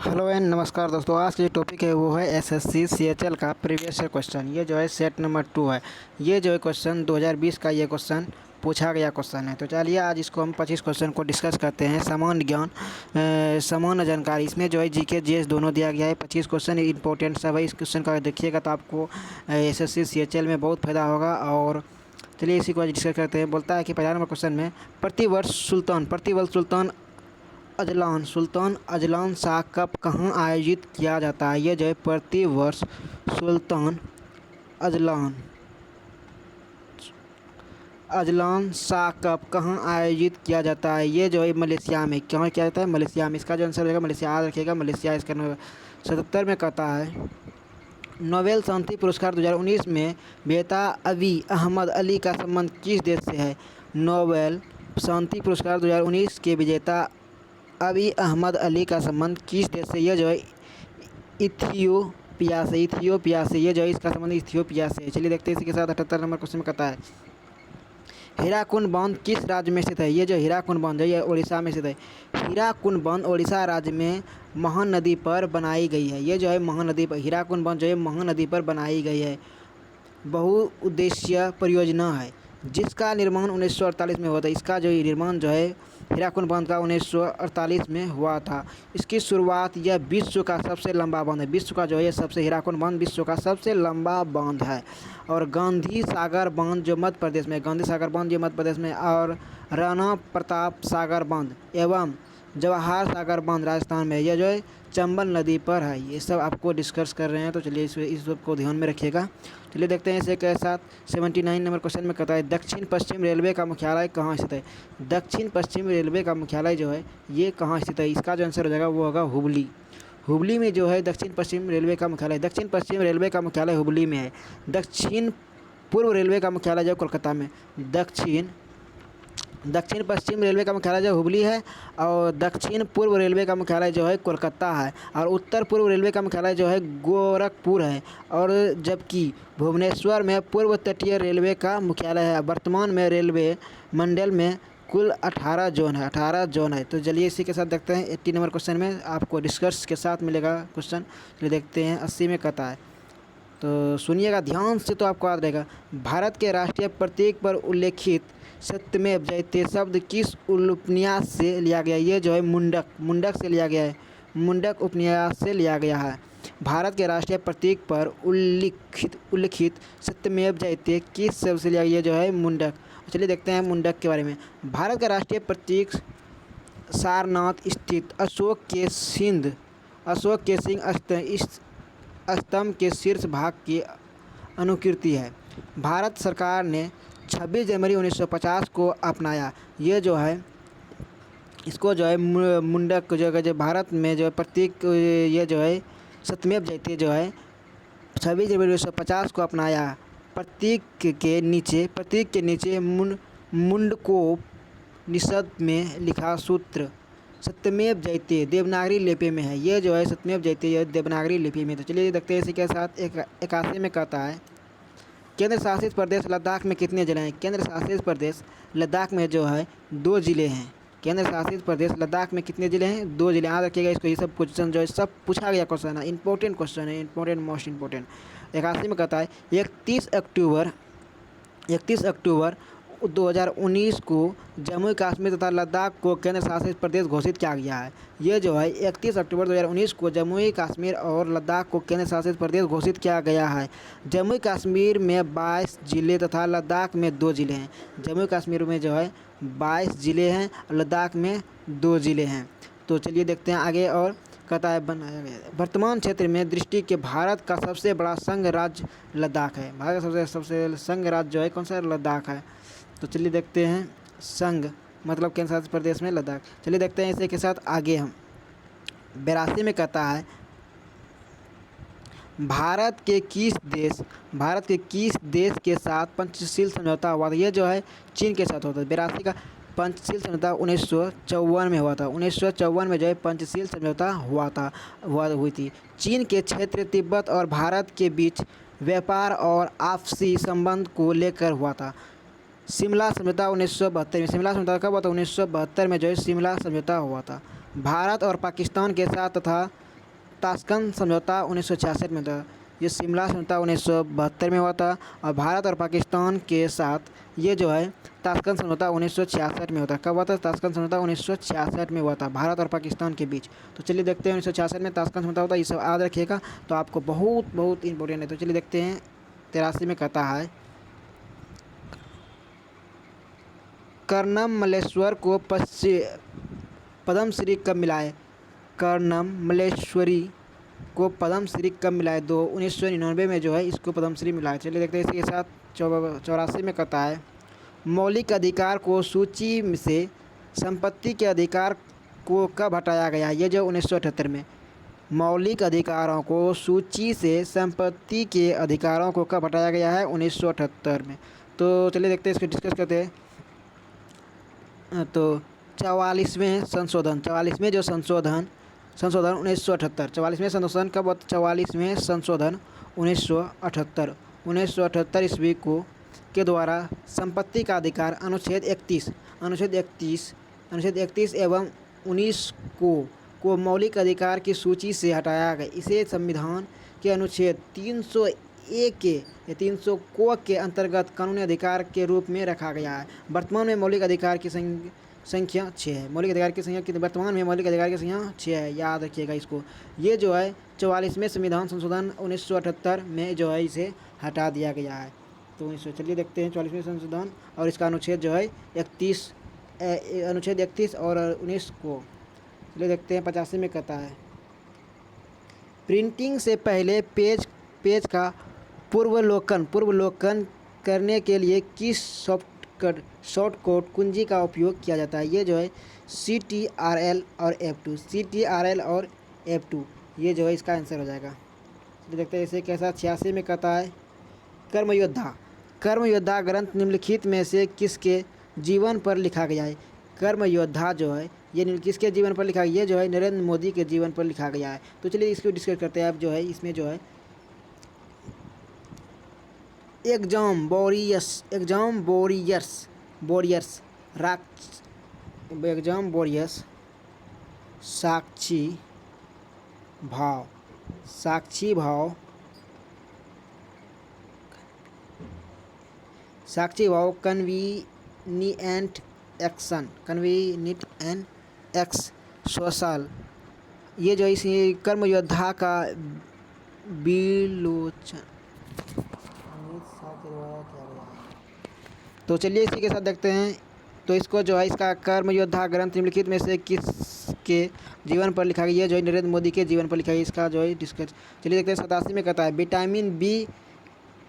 Hello and नमस्कार दोस्तों। आज की जो टॉपिक है वो है एसएससी सीएचएल का प्रीवियस ईयर क्वेश्चन। ये जो है सेट नंबर 2 है। ये जो है क्वेश्चन 2020 का ये क्वेश्चन पूछा गया क्वेश्चन है। तो चलिए आज इसको हम 25 क्वेश्चन को डिस्कस करते हैं। सामान्य ज्ञान, सामान्य जानकारी, इसमें जो है जीके जीएस दोनों दिया गया है। 25 क्वेश्चन इंपॉर्टेंट सब है। इस क्वेश्चन का देखिएगा तो आपको एसएससी सीएचएल में बहुत फ़ायदा होगा। और चलिए इसी को आज डिस्कस करते हैं। बोलता है कि 50 नंबर क्वेश्चन में प्रतिवर्ष सुल्तान अजलान शाह कप कहाँ आयोजित किया जाता है। ये जो है प्रतिवर्ष सुल्तान अजलान शाह कप कहाँ आयोजित किया जाता है। ये जो है मलेशिया में। कहाँ किया जाता है? मलेशिया में। इसका जो आंसर रहेगा मलेशिया, याद रखिएगा मलेशिया। इसका 77 में कहता है नोबेल शांति पुरस्कार 2019 में विजेता अबी अहमद अली का संबंध किस देश से है। नोबेल शांति पुरस्कार 2019 के विजेता अबी अहमद अली का संबंध किस देश से? यह जो है इथियोपिया से। ये जो है इसका संबंध इथियोपिया से है। चलिए देखते हैं इसी के साथ 78 नंबर क्वेश्चन में कहता है हीराकुंड बांध किस राज्य में स्थित है। ये जो हीराकुंड बांध है ये उड़ीसा में स्थित है। हीराकुंड बांध उड़ीसा राज्य में महानदी पर बनाई गई है। ये जो है महानदी पर, हीराकुंड बांध जो है महानदी पर बनाई गई है। बहुउद्देशीय परियोजना है जिसका निर्माण 1948 में हुआ था। इसका जो निर्माण जो है हीराकुंड बांध का 1948 में हुआ था। इसकी शुरुआत, यह विश्व का सबसे लंबा बांध है। विश्व का जो है सबसे, हीराकुंड बांध विश्व का सबसे लंबा बांध है। और गांधी सागर बांध जो मध्य प्रदेश में, और राणा प्रताप सागर बांध एवं जवाहर सागर बांध राजस्थान में, यह जो है चंबल नदी पर है। ये सब आपको डिस्कस कर रहे हैं, तो चलिए इस सब को ध्यान में रखिएगा। चलिए देखते हैं इसे के साथ 79 नंबर क्वेश्चन में कहता है दक्षिण पश्चिम रेलवे का मुख्यालय कहाँ स्थित है। दक्षिण पश्चिम रेलवे का मुख्यालय जो है ये कहाँ स्थित है। इसका जो आंसर हो जाएगा वो होगा हुबली। हुबली में जो है दक्षिण पश्चिम रेलवे का मुख्यालय, दक्षिण पश्चिम रेलवे का मुख्यालय हुबली में है। दक्षिण पूर्व रेलवे का मुख्यालय जो कोलकाता में, दक्षिण पश्चिम रेलवे का मुख्यालय जो हुबली है, और दक्षिण पूर्व रेलवे का मुख्यालय जो है कोलकाता है, और उत्तर पूर्व रेलवे का मुख्यालय जो है गोरखपुर है। और जबकि भुवनेश्वर में पूर्व तटीय रेलवे का मुख्यालय है। वर्तमान में रेलवे मंडल में कुल 18 जोन है। तो चलिए इसी के साथ देखते हैं 80 नंबर क्वेश्चन में आपको डिस्कस के साथ मिलेगा क्वेश्चन। चलिए देखते हैं 80 में कहता है, तो सुनिएगा ध्यान से तो आपको याद रहेगा। भारत के राष्ट्रीय प्रतीक पर उल्लेखित सत्यमेव जयते शब्द किस उपन्यास से लिया गया। ये जो है मुंडक से लिया गया है। मुंडक उपन्यास से लिया गया है। भारत के राष्ट्रीय प्रतीक पर उल्लिखित सत्यमेव जयते किस शब्द से लिया गया। ये जो है मुंडक। चलिए देखते हैं मुंडक के बारे में। भारत का राष्ट्रीय प्रतीक सारनाथ स्थित अशोक के सिंह स्तंभ के शीर्ष भाग की अनुकृति है। भारत सरकार ने 26 जनवरी 1950 को अपनाया। ये जो है इसको जो है मुंडक जो भारत में जो है प्रतीक, ये जो है सत्यमेव जयते जो है 26 जनवरी 1950 को अपनाया। प्रतीक के नीचे मुंडकोप निषद में लिखा सूत्र सत्यमेव जयते देवनागरी लिपि में है। ये जो है सत्यमेव जयते ये देवनागरी लिपि में। तो चलिए देखते हैं इसी के साथ 81 में कहता है केंद्र शासित प्रदेश लद्दाख में कितने ज़िले हैं। केंद्र शासित प्रदेश लद्दाख में जो है 2 ज़िले हैं। केंद्र शासित प्रदेश लद्दाख में कितने ज़िले हैं? 2 ज़िले। याद रखिएगा इसको। ये सब क्वेश्चन जो है सब पूछा गया क्वेश्चन है, इंपॉर्टेंट क्वेश्चन है, मोस्ट इंपॉर्टेंट। 81 में कहता है 31 अक्टूबर 2019 को जम्मू कश्मीर तथा लद्दाख को केंद्र शासित प्रदेश घोषित किया गया है। ये जो है 31 अक्टूबर 2019 को जम्मू कश्मीर और लद्दाख को केंद्र शासित प्रदेश घोषित किया गया है। जम्मू कश्मीर में 22 ज़िले तथा लद्दाख में 2 ज़िले हैं। जम्मू कश्मीर में जो है 22 ज़िले हैं, लद्दाख में 2 ज़िले हैं। तो चलिए देखते हैं आगे। और कहता है वर्तमान क्षेत्र में दृष्टि के भारत का सबसे बड़ा संघ राज्य लद्दाख है। भारत का सबसे संघ राज्य जो है कौन सा? लद्दाख है। तो चलिए देखते हैं संघ मतलब केंद्र शासित प्रदेश में लद्दाख। चलिए देखते हैं इसी के साथ आगे हम 82 में कहता है भारत के किस देश के साथ पंचशील समझौता हुआ था। ये जो है चीन के साथ होता है। 82 का पंचशील समझौता 1954 में हुआ था। 1954 में जो है पंचशील समझौता हुई थी। चीन के क्षेत्र तिब्बत और भारत के बीच व्यापार और आपसी संबंध को लेकर हुआ था। शिमला समझौता 1972 में। शिमला समझौता कब हुआ था? 1972 में जो है शिमला समझौता हुआ था। भारत और पाकिस्तान के साथ तथा ताशकंद समझौता 1966 में था। ये शिमला समझौता 1972 में हुआ था। और भारत और पाकिस्तान के साथ ये जो है ताशकंद समझौता 1966 में होता। कब हुआ था? ताशकंद समझौता 1966 में हुआ था भारत और पाकिस्तान के बीच। तो चलिए देखते हैं 1966 में ताशकंद समझौता होता है। ये सब याद रखिएगा तो आपको बहुत बहुत इंपॉर्टेंट है। तो चलिए देखते हैं 83 में कहता है कर्णम मल्लेश्वर को पद्मश्री कब मिला है? कर्णम मल्लेश्वरी को पद्मश्री कब मिला है? 1999 में जो है इसको पद्मश्री मिला है। चलिए देखते हैं इसके साथ 84 में कहता है मौलिक अधिकार को सूची से संपत्ति के अधिकार को कब हटाया गया? ये जो 1978 में मौलिक अधिकारों को सूची से संपत्ति के अधिकारों को कब हटाया गया है? 1978 में। तो चलिए देखते हैं इसको डिस्कस करते हैं। तो 44वें संशोधन 44वें जो संशोधन 1978 44वें संशोधन कब? 44वें संशोधन 1978 ईस्वी को के द्वारा संपत्ति का अधिकार अनुच्छेद 31 एवं 19 को मौलिक अधिकार की सूची से हटाया गया। इसे संविधान के अनुच्छेद 301 के अंतर्गत कानूनी अधिकार के रूप में रखा गया है। वर्तमान में मौलिक अधिकार की संख्या 6 है। मौलिक अधिकार की संख्या वर्तमान में मौलिक अधिकार की संख्या 6 है। याद रखिएगा इसको। ये जो है 44वें संविधान संशोधन 1978 में जो है इसे हटा दिया गया है। तो चलिए देखते हैं 44वें संशोधन और इसका अनुच्छेद जो है 31 और 19 को। चलिए देखते हैं 85 में कहता है प्रिंटिंग से पहले पेज का पूर्वावलोकन करने के लिए किस शॉर्टकट कुंजी का उपयोग किया जाता है? ये जो है CTRL और F2 ये जो है इसका आंसर हो जाएगा। तो देखते हैं इसे कैसा। 86 में कहता है कर्मयोद्धा ग्रंथ निम्नलिखित में से किसके जीवन पर लिखा गया है? कर्मयोद्धा जो है ये किसके जीवन पर लिखा गया? ये जो है नरेंद्र मोदी के जीवन पर लिखा गया है। तो चलिए इसको डिस्कस करते हैं। अब जो है इसमें जो है एग्जाम वॉरियर्स साक्षी भाव कन्वीनिएंट एक्स सोशल ये जो इस कर्मयोद्धा का विलोचन तो चलिए इसी के साथ देखते हैं। तो इसको जो है इसका कर्मयोद्धा ग्रंथ निम्नलिखित में से किसके जीवन पर लिखा गया? ये जो है नरेंद्र मोदी के जीवन पर लिखा गया। इसका जो है डिस्कस चलिए देखते हैं। 87 में कहता है विटामिन बी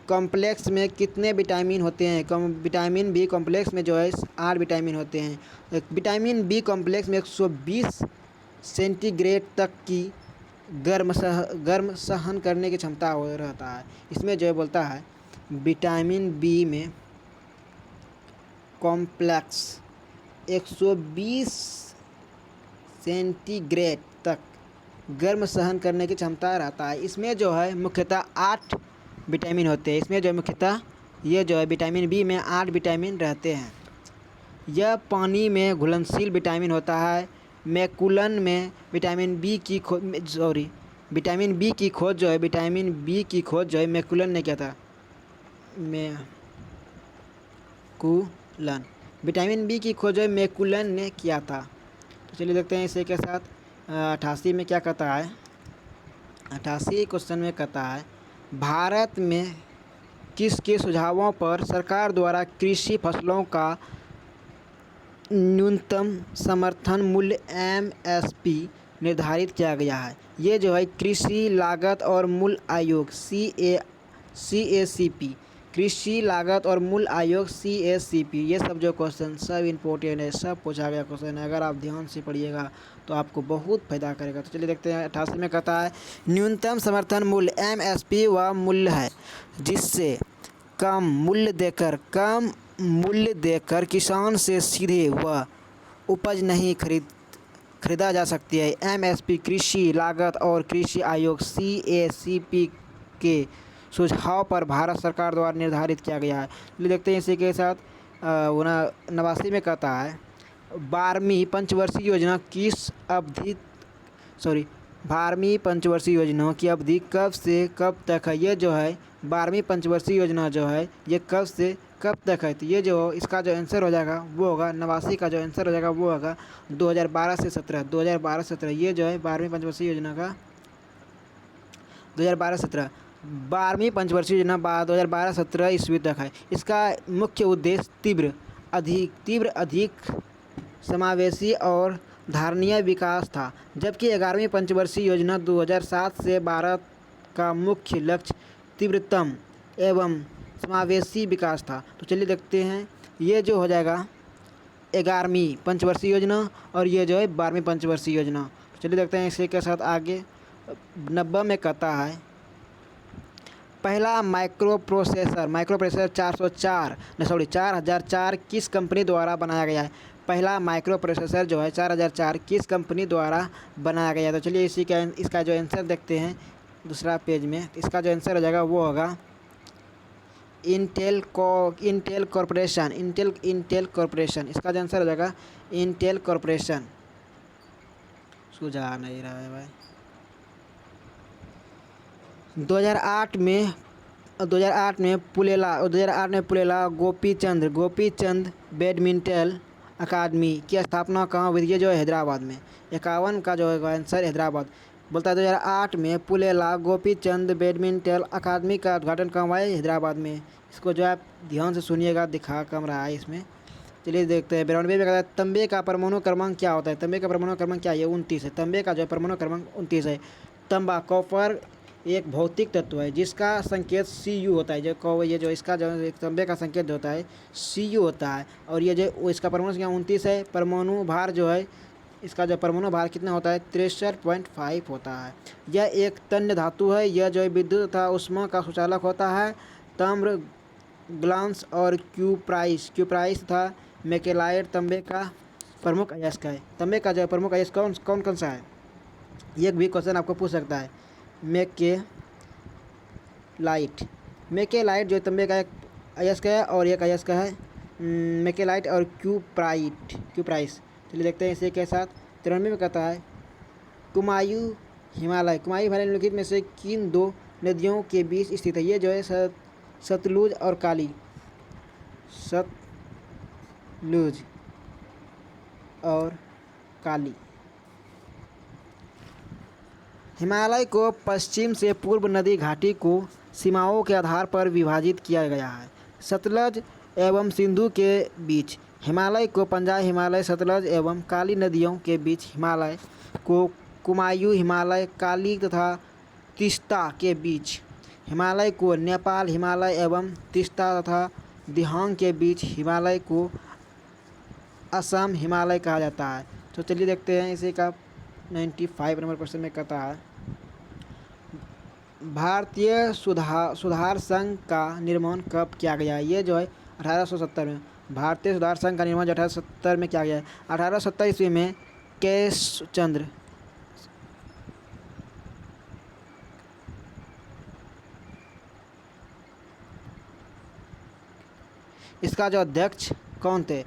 कॉम्प्लेक्स में कितने विटामिन होते हैं? विटामिन बी कॉम्प्लेक्स में जो है 8 विटामिन होते हैं। विटामिन बी कॉम्प्लेक्स में 120 सेंटीग्रेड तक की गर्म सहन करने की क्षमता रहता है। इसमें जो है बोलता है विटामिन बी में कॉम्प्लेक्स 120 सेंटीग्रेड तक गर्म सहन करने की क्षमता रहता है। इसमें जो है मुख्यतः 8 विटामिन होते हैं। इसमें जो है मुख्यतः ये जो है विटामिन बी में 8 विटामिन रहते हैं। यह पानी में घुलनशील विटामिन होता है। मैकुलन में विटामिन बी की खोज जो है मैकुलन ने किया था। विटामिन बी की खोज मैकुलन ने किया था। तो चलिए देखते हैं इसे के साथ 88 में क्या कहता है। 88 क्वेश्चन में कहता है भारत में किसके सुझावों पर सरकार द्वारा कृषि फसलों का न्यूनतम समर्थन मूल्य MSP निर्धारित किया गया है? ये जो है कृषि लागत और मूल्य आयोग CACP कृषि लागत और मूल्य आयोग CACP ये सब जो क्वेश्चन सब इम्पोर्टेंट है, सब पूछा गया क्वेश्चन है। अगर आप ध्यान से पढ़िएगा तो आपको बहुत फायदा करेगा। तो चलिए देखते हैं 88 में कहता है न्यूनतम समर्थन मूल्य MSP वह मूल्य है जिससे कम मूल्य देकर किसान से सीधे वह उपज नहीं खरीदा जा सकती है। MSP कृषि लागत और कृषि आयोग CACP के सुझाव पर भारत सरकार द्वारा निर्धारित किया गया है। देखते हैं इसी के साथ 89 में कहता है 12वीं पंचवर्षीय योजना 12वीं पंचवर्षीय योजना की अवधि कब से कब तक है? ये जो है 12वीं पंचवर्षीय योजना जो है ये कब से कब तक है? तो ये जो इसका जो आंसर हो जाएगा वो होगा 89 का जो आंसर हो जाएगा वो होगा 2012 से 17। 2012 से 17 ये जो है 12वीं पंचवर्षीय योजना का 2012-17 12वीं पंचवर्षीय योजना 2012-17 ईस्वी तक है। इसका मुख्य उद्देश्य तीव्र अधिक समावेशी और धारणीय विकास था, जबकि 11वीं पंचवर्षीय योजना 2007 से 12 का मुख्य लक्ष्य तीव्रतम एवं समावेशी विकास था। तो चलिए देखते हैं ये जो हो जाएगा 11वीं पंचवर्षीय योजना और ये जो है 12वीं पंचवर्षीय योजना। तो चलिए देखते हैं इसी के साथ आगे 90 में कहता है पहला माइक्रो प्रोसेसर 4004 किस कंपनी द्वारा बनाया गया है? पहला माइक्रो प्रोसेसर जो है 4004 किस कंपनी द्वारा बनाया गया है? तो चलिए इसका जो आंसर देखते हैं दूसरा पेज में। इसका जो आंसर हो जाएगा वो होगा इंटेल कॉर्पोरेशन। इसका जो आंसर हो जाएगा इंटेल कॉर्पोरेशन। सुझा नहीं रहा है भाई। 2008 में पुलेला गोपीचंद बैडमिंटन अकादमी की स्थापना कहाँ हुई? ये जो है हैदराबाद में। 51 का जो है आंसर हैदराबाद। बोलता है 2008 में पुलेला गोपीचंद बैडमिंटन अकादमी का उद्घाटन कहाँ हुआ है? हैदराबाद में। इसको जो आप ध्यान से सुनिएगा, दिखा कम रहा है इसमें। चलिए देखते हैं 92 में कहता है तांबे का परमाणु क्रमांक क्या होता है? तांबे का परमाणु क्रमांक क्या है? 29 है। तांबे का जो है परमाणु क्रमांक 29 है। तांबा कॉपर एक भौतिक तत्व है जिसका संकेत Cu होता है। ये जो इसका जो तांबे का संकेत होता है Cu होता है। और ये जो इसका परमाणु संख्या 29 है। परमाणु भार जो है इसका जो परमाणु भार कितना होता है? 63.5 होता है। यह एक तन्य धातु है। यह जो है विद्युत तथा ऊष्मा का सुचालक होता है। ताम्र ग्लांस और क्यूप्राइस तथा मैकेलाइट तांबे का प्रमुख अयस्क है। तांबे का जो प्रमुख अयस्क कौन सा है? ये भी क्वेश्चन आपको पूछ सकता है। मैकेलाइट जो तांबे का एक अयस्क है और एक अयस्क है मैकेलाइट और क्यूप्राइस। चलिए देखते हैं इसे के साथ 93 में कहता है कुमायूं हिमालय निम्नलिखित में से किन दो नदियों के बीच स्थित है? ये जो है सतलुज और काली। सतलुज और काली। हिमालय को पश्चिम से पूर्व नदी घाटी को सीमाओं के आधार पर विभाजित किया गया है। सतलज एवं सिंधु के बीच हिमालय को पंजाब हिमालय, सतलज एवं काली नदियों के बीच हिमालय को कुमायूं हिमालय, काली तथा तीस्ता के बीच हिमालय को नेपाल हिमालय एवं तीस्ता तथा दिहांग के बीच हिमालय को असम हिमालय कहा जाता है। तो चलिए देखते हैं इसे का 95 नंबर क्वेश्चन में कहता है भारतीय सुधार संघ का निर्माण कब किया गया है? ये जो है 1870 में। भारतीय सुधार संघ का निर्माण 1870 में किया गया है। 1870 ईस्वी में केशव चंद्र इसका जो अध्यक्ष कौन थे?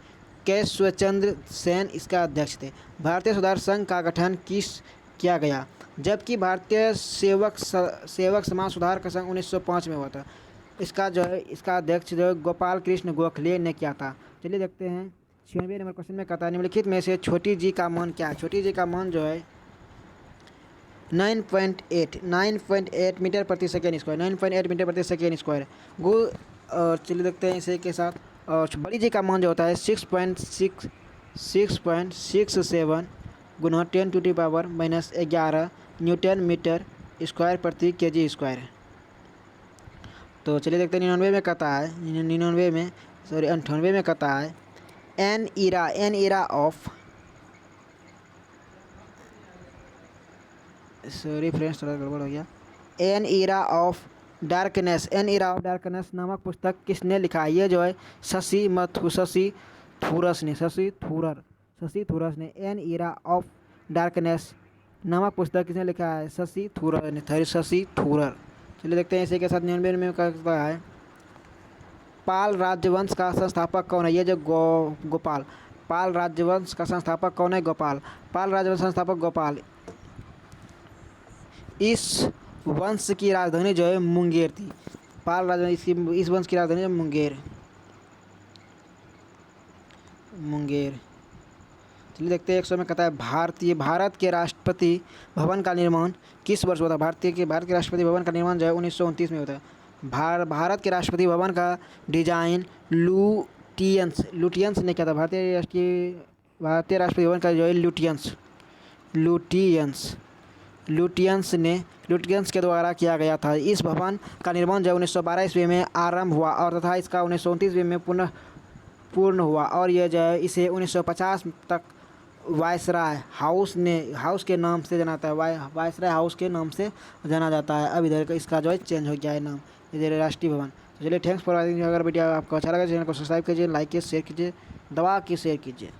केशवचंद्र सेन इसका अध्यक्ष थे। भारतीय सुधार संघ का गठन किया गया जबकि भारतीय सेवक समाज सुधार का संघ 1905 में हुआ था। इसका जो है इसका अध्यक्ष जो है गोपाल कृष्ण गोखले ने किया था। चलिए देखते हैं 96 नंबर क्वेश्चन में कहता है निम्नलिखित में से छोटी जी का मान क्या है? छोटी जी का मान जो है 9.8 मीटर प्रति सेकेंड स्क्वायर। 9.8 मीटर प्रति सेकेंड स्क्वायर। और चलिए देखते हैं इसे के साथ। और बड़ी जी का मान जो होता है 6.67 गुना 10⁻⁻11 न्यूटन मीटर स्क्वायर प्रति केजी स्क्वायर। तो चलिए देखते हैं 99 में कहता है 98 में कहता है N era of sorry friends थोड़ा गड़बड़ हो गया। एन इरा ऑफ डार्कनेस नामक पुस्तक किसने लिखा है? ये जो है शशि थूरस ने एन इरा ऑफ डार्कनेस नामक पुस्तक किसने लिखा है? शशि थूरर। चलिए देखते हैं इसी के साथ 99 में कहता है पाल राजवंश का संस्थापक कौन है? ये जो गोपाल पाल राजवंश का संस्थापक कौन है? गोपाल। पाल राजवंश संस्थापक गोपाल। इस वंश की राजधानी जो है मुंगेर थी। पाल राजधानी इस वंश की राजधानी है मुंगेर। चलिए देखते हैं 100 में कहता है भारत के राष्ट्रपति भवन का निर्माण किस वर्ष हुआ था। भारत के राष्ट्रपति भवन का निर्माण जो है 1929 में होता है। भारत के राष्ट्रपति भवन का डिजाइन लुटियंस ने किया था। भारतीय राष्ट्रपति भवन का जो है लुटियंस के द्वारा किया गया था। इस भवन का निर्माण जो 1912 ईस्वी में आरंभ हुआ और तथा इसका 1929 ईस्वी में पुनः पूर्ण हुआ और यह जो है इसे 1950 तक वायसराय हाउस के नाम से जाना जाता है। वायसराय हाउस के नाम से जाना जाता है। अब इधर का इसका जो है चेंज हो गया है नाम, इधर राष्ट्रीय भवन। तो चलिए थैंक्स फॉर वॉचिंग। अगर वीडियो आपको अच्छा लगा चैनल को सब्सक्राइब कीजिए, लाइक कीजिए, शेयर कीजिए, दबा के शेयर कीजिए।